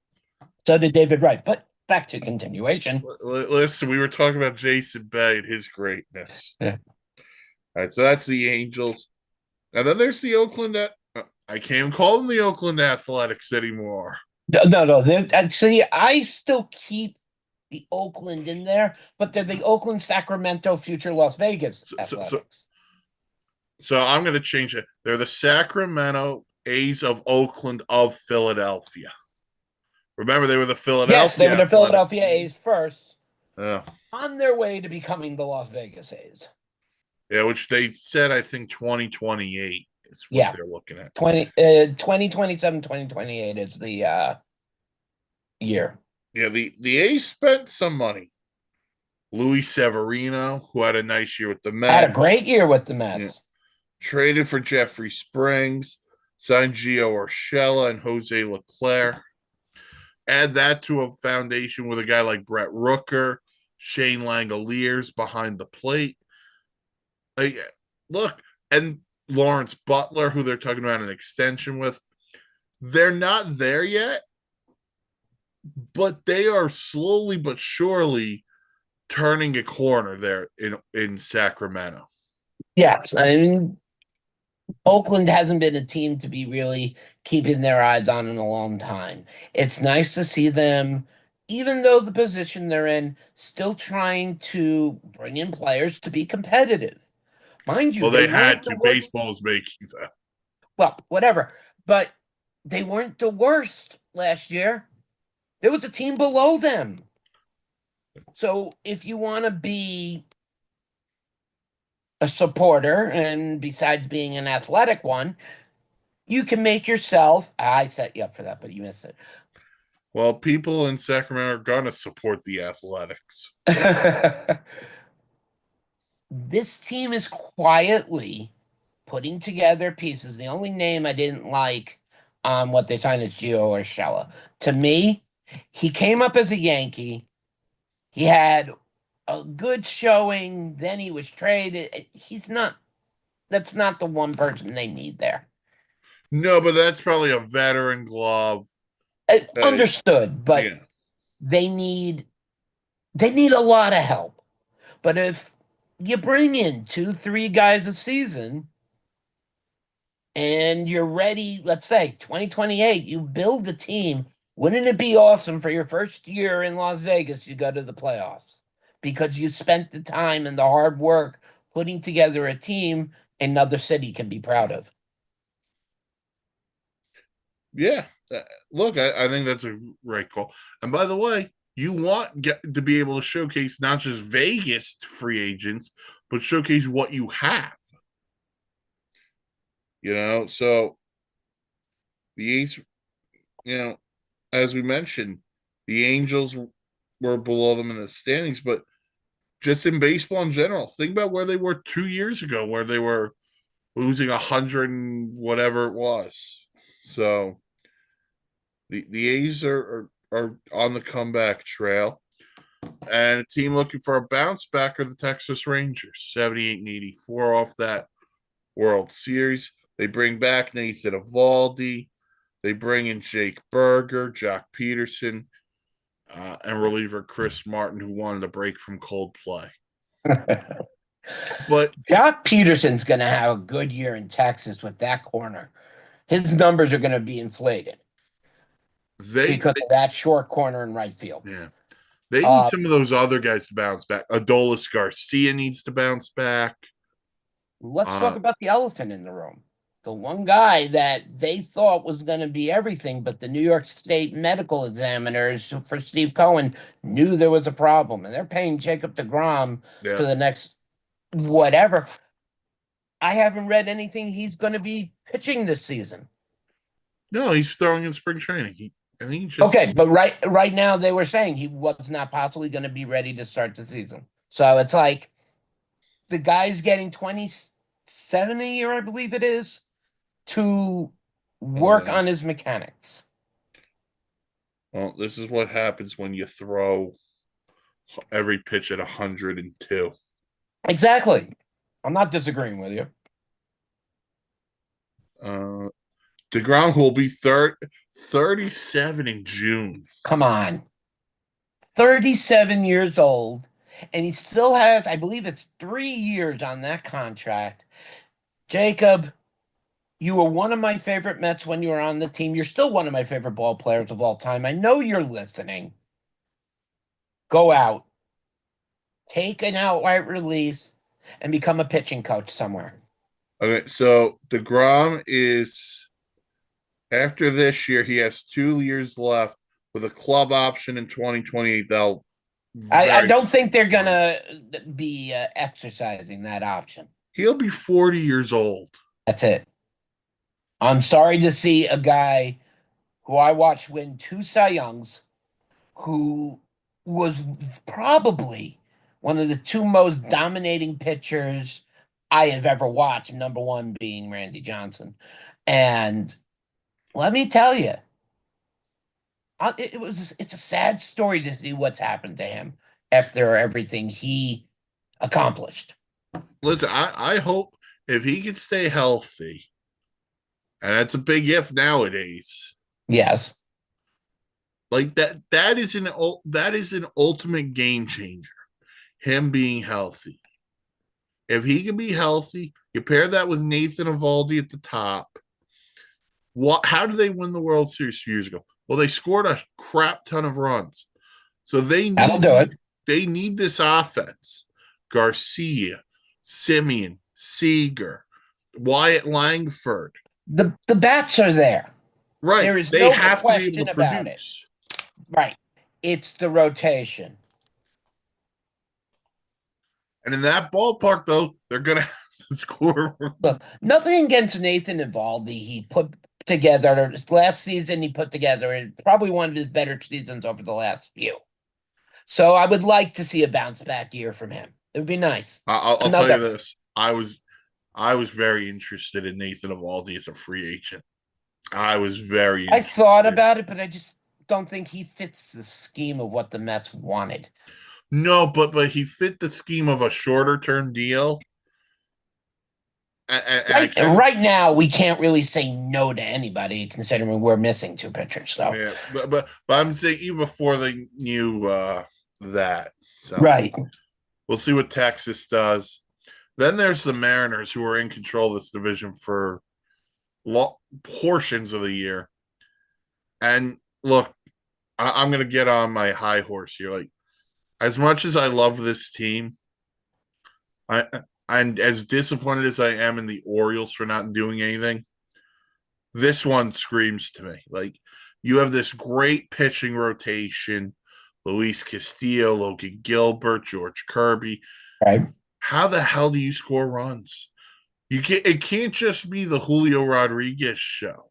So did David Wright. But back to continuation. Listen, we were talking about Jason Bay and his greatness. Yeah. All right, so that's the Angels. And then there's the Oakland. I can't even call them the Oakland Athletics anymore. No. Actually, I still keep the Oakland in there, but they're the Oakland, Sacramento, future Las Vegas Athletics. So I'm going to change it. They're the Sacramento A's of Oakland of Philadelphia. Remember, they were the Philadelphia. Yes, they were the Philadelphia A's first. Yeah. On their way to becoming the Las Vegas A's. Yeah, which they said, I think 2028 is what they're looking at. 2027, 2028 is the year. Yeah, the A's spent some money. Luis Severino, who had a nice year with the Mets. Had a great year with the Mets. Yeah. Traded for Jeffrey Springs, signed Gio Urshela and Jose Leclerc. Add that to a foundation with a guy like Brett Rooker, Shane Langoliers behind the plate. Like, look, and Lawrence Butler, who they're talking about an extension with, they're not there yet, but they are slowly but surely turning a corner there in Sacramento. Yes, I mean Oakland hasn't been a team to be really keeping their eyes on in a long time. It's nice to see them, even though the position they're in, still trying to bring in players to be competitive. Mind you, Well, they they weren't had the to. worst. Baseball is making that. Well, whatever, but they weren't the worst last year. There was a team below them. So if you want to be a supporter, and besides being an athletic one, you can make yourself. I set you up for that, but you missed Well, people in Sacramento are going to support the Athletics. it. This team is quietly putting together pieces. The only name I didn't like on what they signed is Gio Urshela. To me, he came up as a Yankee. He had a good showing. Then he was traded. He's not. That's not the one person they need there. No, but that's probably a veteran glove. Understood, but Yeah. they need they need a lot of help. But if you bring in two, three guys a season and you're ready, let's say 2028, you build the team. Wouldn't it be awesome for your first year in Las Vegas, you go to the playoffs because you spent the time and the hard work putting together a team another city can be proud of? Yeah. Look, I think that's a right call. And by the way, you want to be able to showcase not just Vegas free agents, but showcase what you have. So the A's, you know, as we mentioned, the Angels were below them in the standings, but just in baseball in general, think about where they were 2 years ago, where they were losing 100 and whatever it was. So the A's are on the comeback trail. And a team looking for a bounce back are the Texas Rangers, 78 and 84 off that World Series. They bring back Nathan Eovaldi. They bring in Jake Burger, Jock Peterson, and reliever Chris Martin, who wanted a break from cold play. But Jock Peterson's going to have a good year in Texas with that corner. His numbers are going to be inflated they, because of that short corner in right field. yeah, they need Uh, some of those other guys to bounce back. Adolis Garcia needs to bounce back. let's talk Uh, about the elephant in the room. The one guy that they thought was going to be everything, but the New York State medical examiners for Steve Cohen knew there was a problem, and they're paying Jacob DeGrom yeah, for the next whatever. I haven't read anything he's going to be pitching this season. no, he's throwing in spring training. I think he just Okay, but right now they were saying he was not possibly going to be ready to start the season. So it's like the guy's getting 27 a year, I believe it is, to work yeah. on his mechanics. Well, this is what happens when you throw every pitch at 102. Exactly. I'm not disagreeing with you. Uh, DeGrom will be 37 in June. Come on. 37 years old, and he still has, I believe it's 3 years on that contract. Jacob, you were one of my favorite Mets when you were on the team. You're still one of my favorite ball players of all time. I know you're listening. Go out, take an outright release, and become a pitching coach somewhere. Okay, so DeGrom is after this year, he has 2 years left with a club option in 2028. They'll I very don't think they're going to be exercising that option. he'll be 40 years old. That's it. I'm sorry to see a guy who I watched win two Cy Youngs, who was probably one of the two most dominating pitchers I have ever watched, number one being Randy Johnson. And let me tell you, it's a sad story to see what's happened to him. after everything he accomplished. Listen, I hope if he can stay healthy, and that's a big if nowadays. Yes. Like that is an ultimate game changer. Him being healthy. If he can be healthy, you pair that with Nathan Eovaldi at the top. What? How did they win the World Series 2 years ago? Well, they scored a crap ton of runs, so That'll do it. they need this offense. Garcia, Simeon, Seager, Wyatt Langford. The bats are there. Right. There is They no have to be able question to about it. produce. Right. It's the rotation. And in that ballpark, though, they're going to have to score. Look, nothing against Nathan Eovaldi. He put together last season. He put together probably one of his better seasons over the last few. So I would like to see a bounce back year from him. It would be nice. I'll tell you this: I was very interested in Nathan Eovaldi as a free agent. I was very. I Interested. thought about it, but I just don't think he fits the scheme of what the Mets wanted. No, but he fit the scheme of a shorter term deal. Right now, we can't really say no to anybody considering we're missing two pitchers. So yeah, but I'm saying even before they knew that. So right, we'll see what Texas does. Then there's the Mariners who are in control of this division for portions of the year. And look, I'm going to get on my high horse here. Like, as much as I love this team, I and as disappointed as I am in the Orioles for not doing anything, this one screams to me. Like, you have this great pitching rotation: Luis Castillo, Logan Gilbert, George Kirby. right. How the hell do you score runs? It can't just be the Julio Rodriguez show.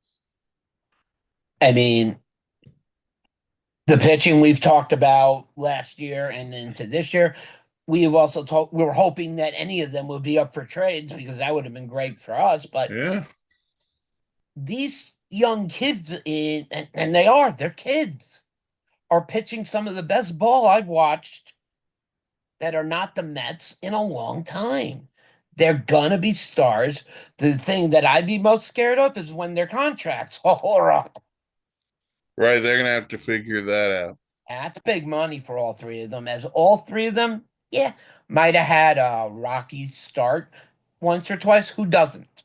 I mean, the pitching we've talked about last year and into this year. We have also talked. We were hoping that any of them would be up for trades because that would have been great for us. But Yeah. these young kids, and they're kids, are pitching some of the best ball I've watched that are not the Mets in a long time. They're gonna be stars. The thing that I'd be most scared of is when their contracts are up. Right. They're going to have to figure that out. That's big money for all three of them. As all three of them, yeah, might have had a rocky start once or twice. Who doesn't?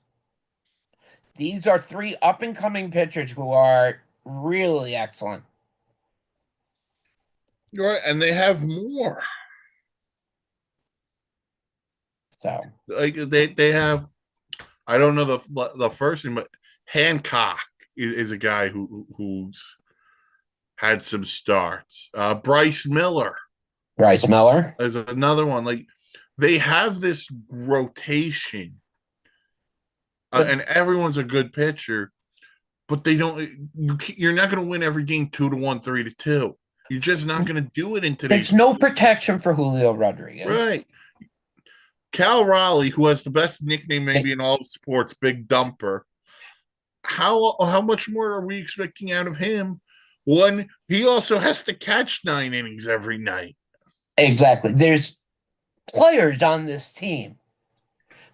These are three up and coming pitchers who are really excellent. Right. And they have more. So Like, they have, I don't know the first name, but Hancock is a guy who's had some starts. Bryce Miller Bryce Miller. is another one. Like, they have this rotation, and everyone's a good pitcher, but they don't. You're not going to win every game 2-1, 3-2. You're just not going to do it in today's. There's no protection for Julio Rodriguez. Right. Cal Raleigh, who has the best nickname maybe in all of sports, Big Dumper. How much more are we expecting out of him? One, he also has to catch 9 innings every night. Exactly. There's players on this team,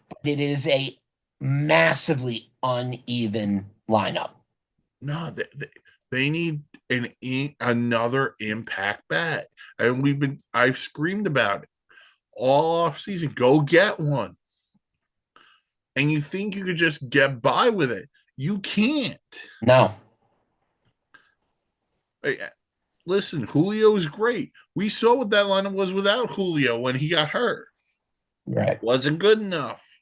but it is a massively uneven lineup. No, they need another impact bat, and I've screamed about it all off season. Go get one, and you think you could just get by with it? You can't. No. Listen, Julio is great. We saw what that lineup was without Julio when he got hurt. Right. Wasn't good enough.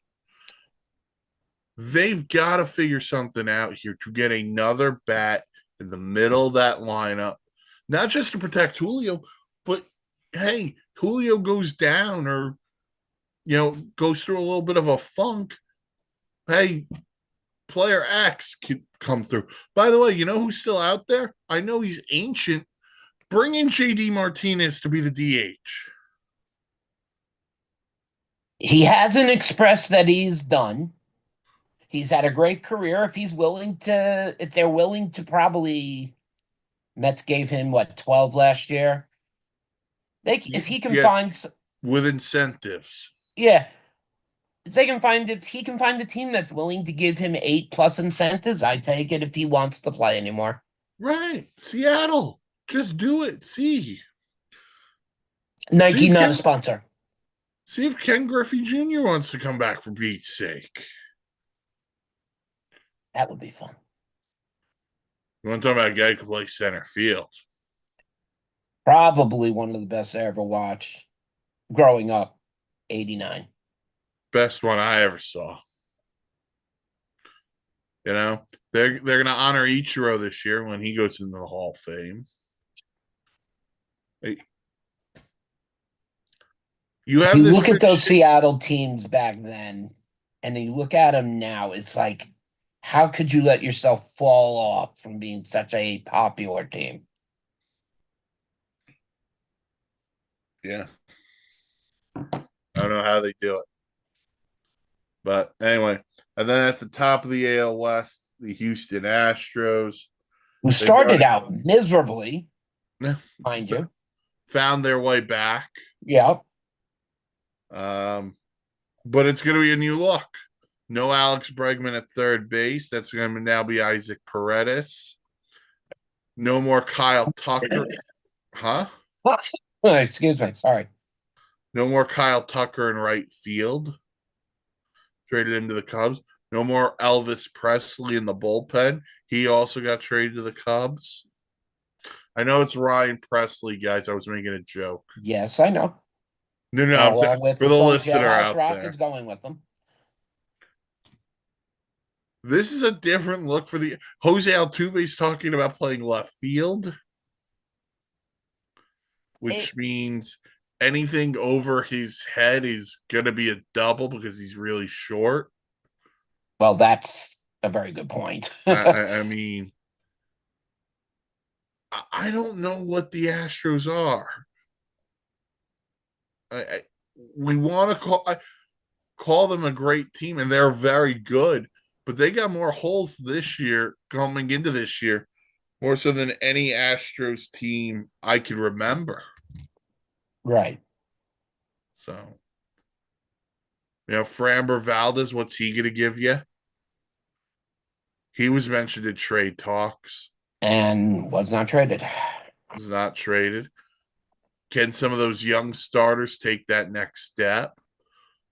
They've got to figure something out here to get another bat in the middle of that lineup, not just to protect Julio, but hey, Julio goes down or goes through a little bit of a funk. Hey, player X can come through. By the way, you know who's still out there? I know he's ancient. Bring in JD Martinez to be the DH. He hasn't expressed that he's done. He's had a great career. If they're willing to probably, Mets gave him what, 12 last year? if he can Yeah, find with incentives. yeah, if he can find a team that's willing to give him 8+ incentives, I take it if he wants to play anymore. Right. Seattle. Just do it. Nike not a sponsor. See if Ken Griffey Jr. wants to come back for Pete's sake. That would be fun. You want to talk about a guy who can play center field? Probably one of the best I ever watched growing up. 89. Best one I ever saw. You know, they're gonna honor Ichiro this year when he goes into the Hall of Fame. You have You this look at those rich. Seattle teams back then, and then you look at them now, it's like, how could you let yourself fall off from being such a popular team? Yeah, I don't know how they do it, but anyway. And then at the top of the AL West, the Houston Astros. Who They've started already out miserably, mind you. found their way back. Yeah. But it's going to be a new look. No Alex Bregman at third base. That's going to now be Isaac Paredes. No more Kyle Tucker. Huh? Excuse me. Sorry. No more Kyle Tucker in right field. Traded him to the Cubs. No more Elvis Presley in the bullpen. He also got traded to the Cubs. I know it's Ryan Presley, guys. I was making a joke. Yes, I know. No, Along with for the the song listener Jailhouse out Rock there. is going with them. This is a different look for the Jose Altuve's talking about playing left field, which means anything over his head is going to be a double because he's really short. Well, that's a very good point. I mean, I don't know what the Astros are. We want to call them a great team, and they're very good, but they got more holes this year coming into this year, more so than any Astros team I can remember. Right. So, Framber Valdez, what's he going to give you? He was mentioned in trade talks. And was not traded. Was not traded. Can some of those young starters take that next step?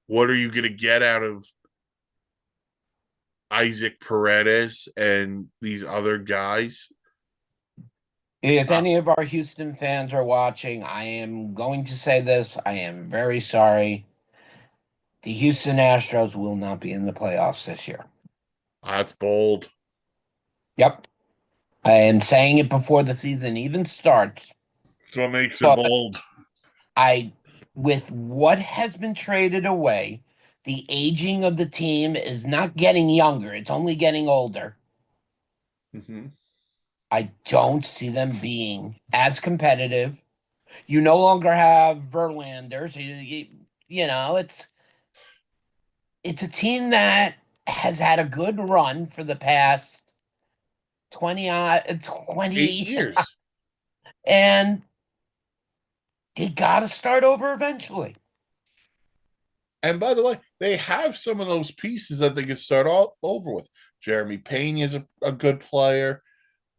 What are you going to get out of Isaac Paredes and these other guys? If any of our Houston fans are watching, I am going to say this. I am very sorry. The Houston Astros will not be in the playoffs this year. That's bold. Yep. I am saying it before the season even starts. That's what makes it bold. With what has been traded away, the aging of the team is not getting younger. It's only getting older. Mm-hmm. I don't see them being as competitive. You no longer have Verlander. So it's a team that has had a good run for the past 20 8 years. And they got to start over eventually. And by the way, they have some of those pieces that they could start all over with. Jeremy Payne is a good player.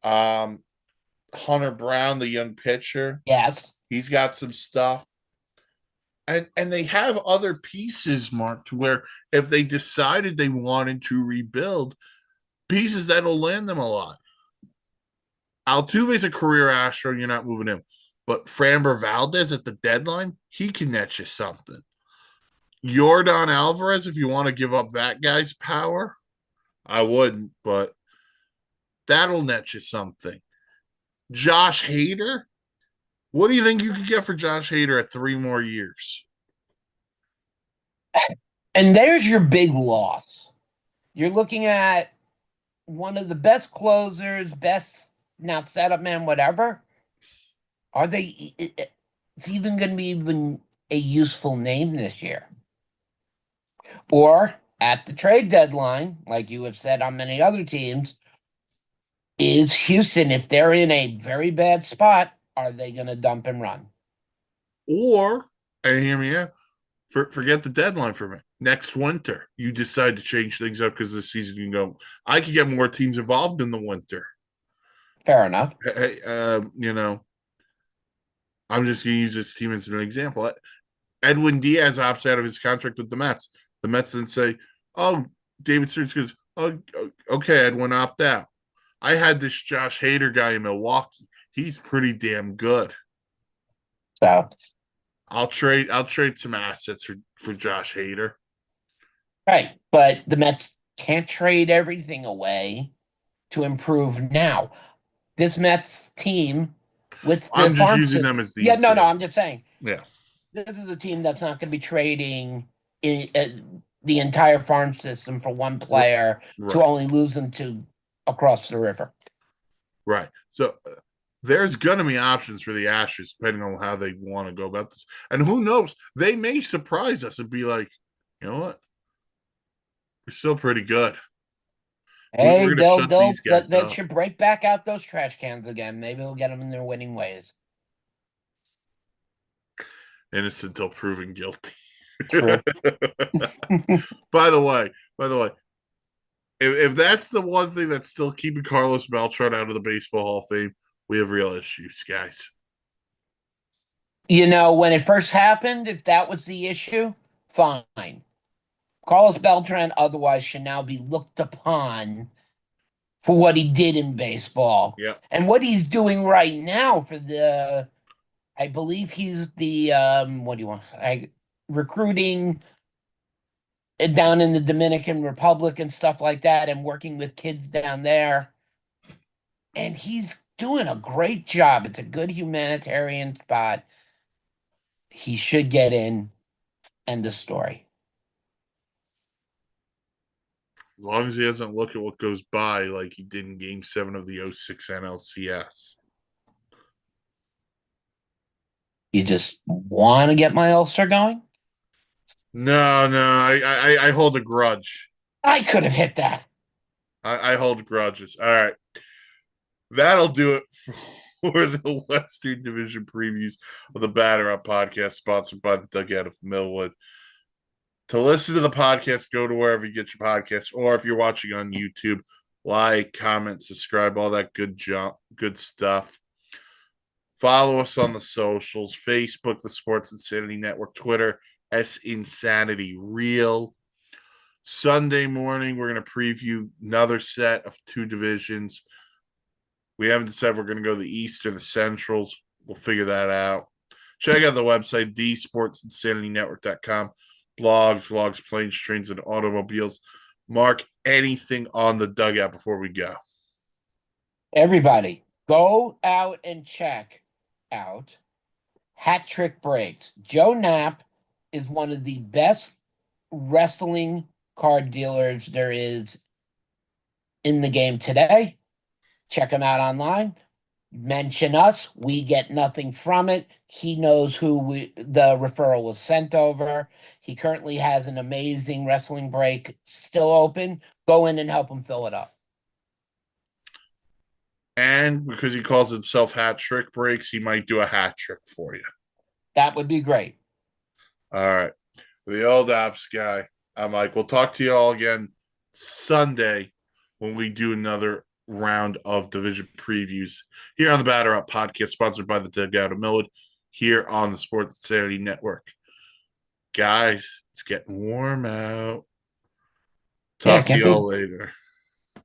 Hunter Brown, the young pitcher. Yes. He's got some stuff. And they have other pieces, Mark, to where if they decided they wanted to rebuild, pieces that'll land them a lot. Altuve's a career Astro, you're not moving him. But Framber Valdez at the deadline, he can net you something. Yordan Alvarez, if you want to give up that guy's power, I wouldn't, but that'll net you something. Josh Hader, what do you think you could get for Josh Hader at 3 more years? And there's your big loss. You're looking at one of the best closers, best now setup man, whatever. Are they? It's even going to be even a useful name this year. Or at the trade deadline, like you have said on many other teams, is Houston, if they're in a very bad spot, are they going to dump and run? Or, and hear me out, forget the deadline for me. Next winter, you decide to change things up because this season you can go, I could get more teams involved in the winter. Fair enough. Hey, I'm just going to use this team as an example. Edwin Diaz opts out of his contract with the Mets. The Mets then say, "Oh, David Stearns goes, oh, okay, Edwin opt out. I had this Josh Hader guy in Milwaukee. He's pretty damn good. So, I'll trade some assets for Josh Hader. right. But the Mets can't trade everything away to improve now. This Mets team with the I'm just farm using system. them as the Yeah, no, example. I'm just saying Yeah, this is a team that's not going to be trading the entire farm system for one player to right, only lose them to across the river. right. So there's going to be options for the Astros depending on how they want to go about this. And who knows? They may surprise us and be like, you know what? We're still pretty good. We're Hey, going to shut these guys they up. should break back out those trash cans again. Maybe they'll get them in their winning ways. Innocent until proven guilty. True. by the way, if that's the one thing that's still keeping Carlos Beltran out of the Baseball Hall of Fame, we have real issues, guys. You know, when it first happened, if that was the issue, fine. Carlos Beltran otherwise should now be looked upon for what he did in baseball Yeah, and what he's doing right now for the I believe he's the what do you want? Recruiting down in the Dominican Republic and stuff like that and working with kids down there. And he's doing a great job. It's a good humanitarian spot. He should get in. End of story. as long as he doesn't look at what goes by like he did in Game 7 of the '06 NLCS. You just want to get my ulcer going? No, I hold a grudge. I could have hit that. I hold grudges. All right, that'll do it for the Western Division previews of the Batter Up podcast, sponsored by the Dugout of Millwood. To listen to the podcast, go to wherever you get your podcasts, or if you're watching on YouTube, like, comment, subscribe, all that good stuff. Follow us on the socials: Facebook, the Sports Insanity Network; Twitter, S Insanity Real. Sunday morning, we're going to preview another set of two divisions. We haven't decided we're going to go the East or the Centrals. We'll figure that out. Check out the website, thesportsinsanitynetwork.com. Blogs, vlogs, planes, trains, and automobiles. Mark, anything on the dugout before we go? Everybody, go out and check out Hat Trick Breaks. Joe Knapp is one of the best wrestling card dealers there is in the game today. Check him out online. Mention us. We get nothing from it. He knows who the referral was sent over. He currently has an amazing wrestling break still open. Go in and help him fill it up. And because he calls himself Hat Trick Breaks, he might do a hat trick for you. That would be great. All right. The old apps guy, I'm like, we'll talk to you all again Sunday when we do another round of division previews here on the Batter Up podcast, sponsored by the Dugout of Millwood, here on the Sports Insanity Network. Guys, it's getting warm out. Talk to you all later.